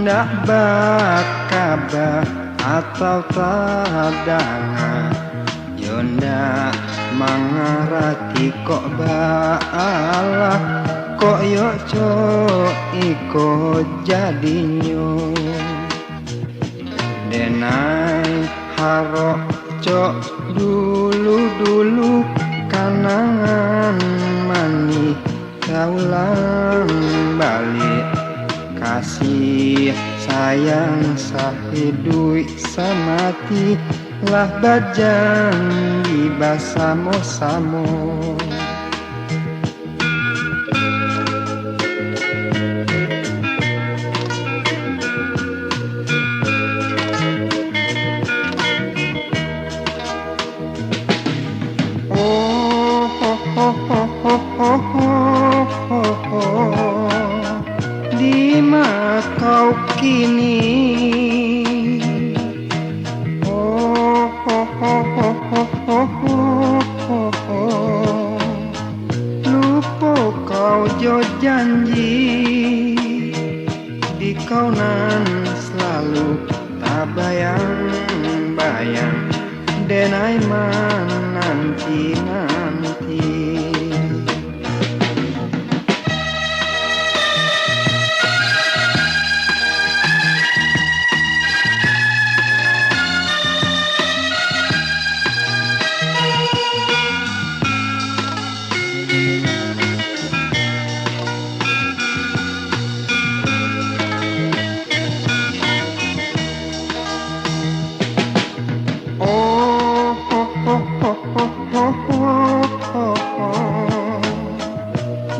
ndak bakaba atau tadanga yonda mangarati kok baalah kok yo cok iko jadinyo denai harok cok dulu kanangan manih kaulang balik kasih sayang sahidui samati lah bajang di basamo-samo di mana kau kini lupa kau jo janji di kau nan selalu tak bayang-bayang denai man nanti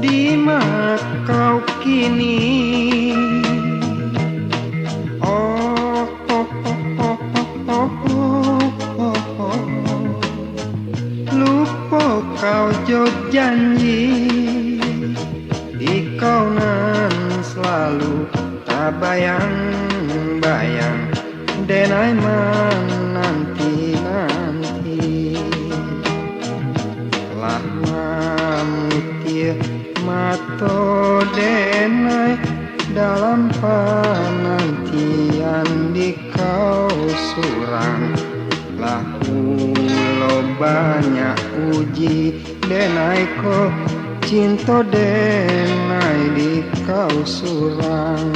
di mana kau kini lupa kau jo janji di kau nan selalu tak bayang-bayang denai man nanti lah mamutir mato denai dalam penantian di kau surang lah ulo banyak uji denai ko cinta denai di kau surang